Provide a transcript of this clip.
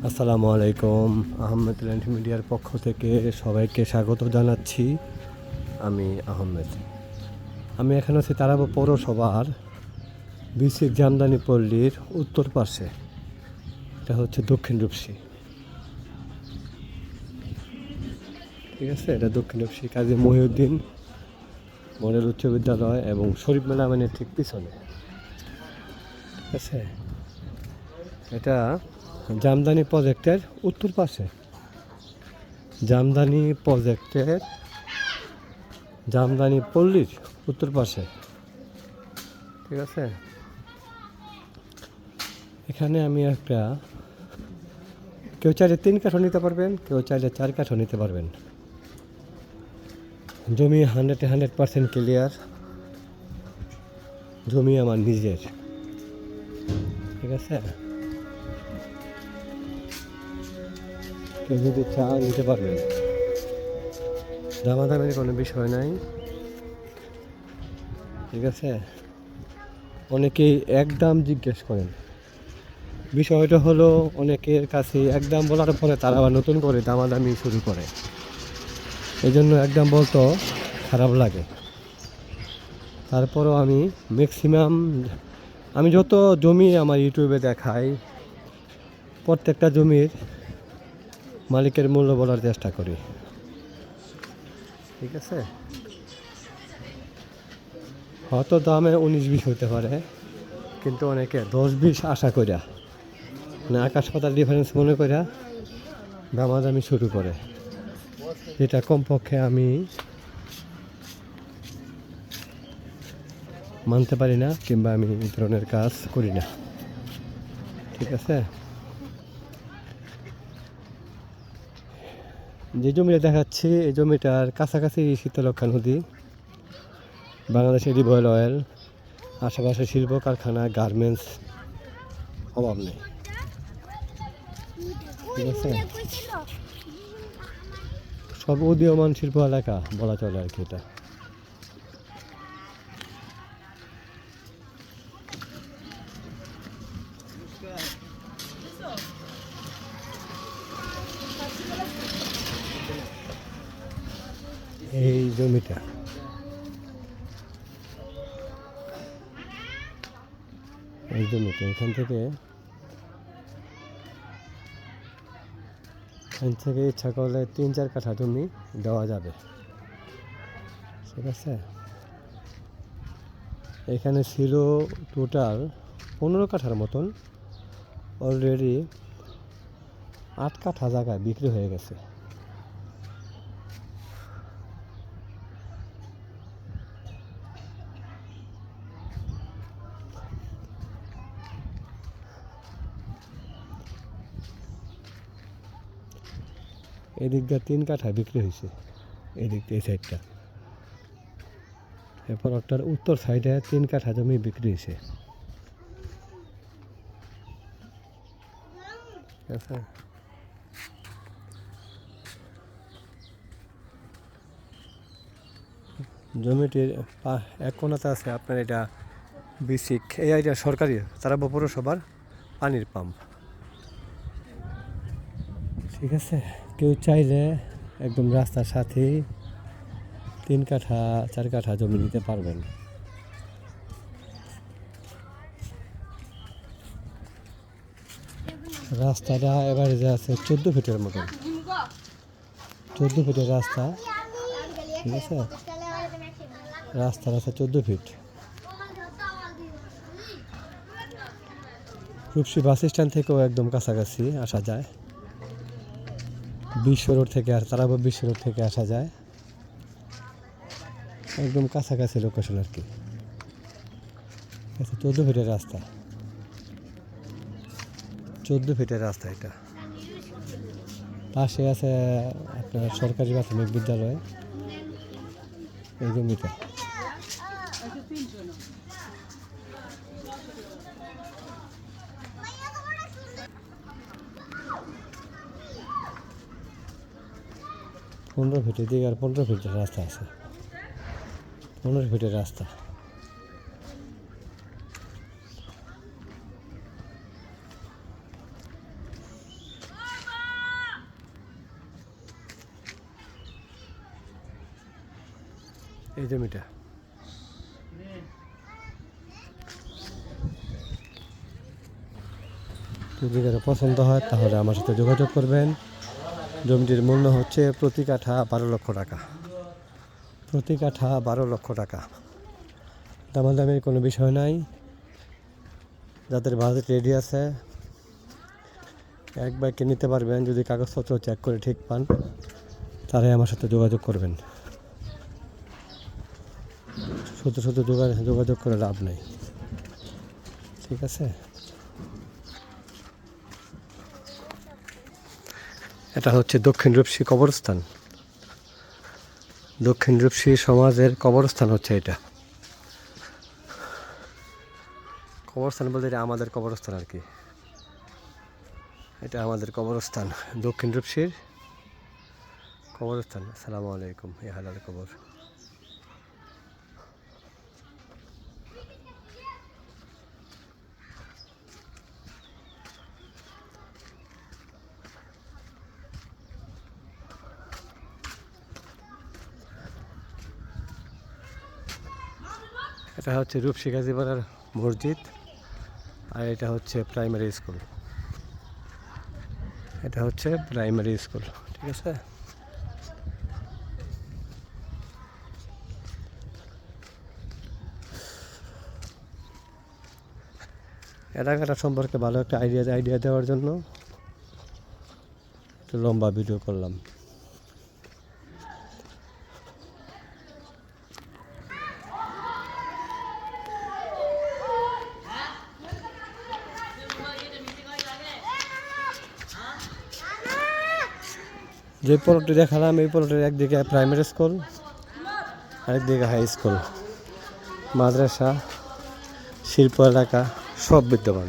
আসসালামু আলাইকুম। আহমেদ ল্যান্ড মিডিয়ার পক্ষ থেকে সবাইকে স্বাগত জানাচ্ছি। আমি আহমেদ। আমি এখানে আছি তারাব পৌরসভার বিসিক জামদানি পল্লীর উত্তর পাশে। এটা হচ্ছে দক্ষিণ রূপসী। ঠিক আছে, এটা দক্ষিণ রূপসী কাজী মহিউদ্দিন মডেল উচ্চ বিদ্যালয় এবং শরীফ মেলামেনের ঠিক পিছনে। ঠিক আছে, এটা জামদানি প্রজেক্টের উত্তর পাশে। জামদানি পল্লীর উত্তর পাশে। ঠিক আছে, এখানে আমি কেউ চাইলে 3 কাঠা নিতে পারবেন, কেউ চাইলে 4 কাঠা নিতে পারবেন। জমি 100% ক্লিয়ার। জমি আমার নিজের। ঠিক আছে, কেউ যদি নিতে পারবেন। দামাদামের কোনো বিষয় নাই। ঠিক আছে, অনেকেই একদম জিজ্ঞেস করেন। বিষয়টা হলো অনেকের কাছে একদম বলার পরে তারা আবার নতুন করে দামাদামি শুরু করে। এই জন্য একদম বলতে খারাপ লাগে। তারপরও আমি ম্যাক্সিমাম যত জমি আমার ইউটিউবে দেখাই, প্রত্যেকটা জমির মালিকের মূল্য বলার চেষ্টা করি। ঠিক আছে, হয়তো দামে 19-20 হতে পারে, কিন্তু অনেকে 10-20 আশা করিয়া মানে আকাশ পাতাল ডিফারেন্স মনে করিয়া দামাদামি শুরু করে, যেটা কমপক্ষে আমি মানতে পারি না, কিংবা আমি এই ধরনের কাজ করি না। ঠিক আছে, যে জমিটা দেখাচ্ছি এই জমিটার কাছাকাছি শীতলক্ষা নদী, বাংলাদেশের রিভার অয়েল, আশেপাশে শিল্প কারখানা, গার্মেন্টস অভাব নেই। ঠিক আছে, সব উদীয়মান শিল্প এলাকা বলা চলে আর কি। এটা এই জমিটা এখান থেকে ইচ্ছা করলে 3-4 কাঠা জমি দেওয়া যাবে। ঠিক আছে, এখানে ছিল টোটাল 15 কাঠার মতন, অলরেডি 8 কাঠা জায়গায় বিক্রি হয়ে গেছে। এদিক দিয়ে 3 কাঠা বিক্রি হয়েছে, এদিক দিয়ে এই সাইডটা। এরপর ওটার উত্তর সাইডে 3 কাঠা জমি বিক্রি হয়েছে। ঠিক আছে, জমিটির এক কোণাতে আছে আপনার এটা বিসিক, এই আইডিয়া সরকারি তারাব পৌরসভার পানির পাম্প। ঠিক আছে, কেউ চাইলে একদম রাস্তার সাথেই 3 কাঠা 4 কাঠা জমি নিতে পারবেন। রাস্তাটা এবারে যে আছে 14 ফিটের মতন, 14 ফিটের রাস্তা। ঠিক আছে, রাস্তার আছে 14 ফিট। রূপসী বাস স্ট্যান্ড থেকেও একদম কাছাকাছি আসা যায়। বিশ্ব রোড থেকে আর তারাব বিশ্ব রোড থেকে আসা যায়, একদম কাছাকাছি লোকেশন আর কি। 14 ফিটের রাস্তা, 14 ফিটের রাস্তা। এটা পাশে আছে আপনার সরকারি প্রাথমিক বিদ্যালয়। এই জমিটা 15 ফিটের দিকে আর 15 ফিটের রাস্তা আছে, 15 ফিটের রাস্তা। এই জমিটা। যদি কারো পছন্দ হয় তাহলে আমার সাথে যোগাযোগ করবেন। জমিটির মূল্য হচ্ছে প্রতি কাঠা 12 লক্ষ টাকা। প্রতি কাঠা 12 লক্ষ টাকা। দামাদামির কোনো বিষয় নাই। যাদের বাজেট রেডি আছে এক বাইকে নিতে পারবেন। যদি কাগজপত্র চেক করে ঠিক পান তারাই আমার সাথে যোগাযোগ করবেন। শুধু শুধু যোগাযোগ করে লাভ নেই, ঠিক আছে? এটা হচ্ছে দক্ষিণ রূপসী কবরস্থান। দক্ষিণ রূপসী সমাজের কবরস্থান হচ্ছে এটা। কবরস্থান বলতে এটা আমাদের কবরস্থান আর কি। এটা আমাদের কবরস্থান, দক্ষিণ রূপসীর কবরস্থান। আসসালামু আলাইকুম। এই হালাল কবর। এটা হচ্ছে রূপসী গাজীপাড়ার মসজিদ, আর এটা হচ্ছে প্রাইমারি স্কুল। এটা হচ্ছে প্রাইমারি স্কুল, ঠিক আছে? এলাকাটা সম্পর্কে ভালো একটা আইডিয়া দেওয়ার জন্য একটু লম্বা ভিডিও করলাম। যে প্লটটি দেখালাম এই প্লটের একদিকে প্রাইমারি স্কুল, আরেকদিকে হাই স্কুল, মাদ্রাসা, শিল্প এলাকা সব বিদ্যমান।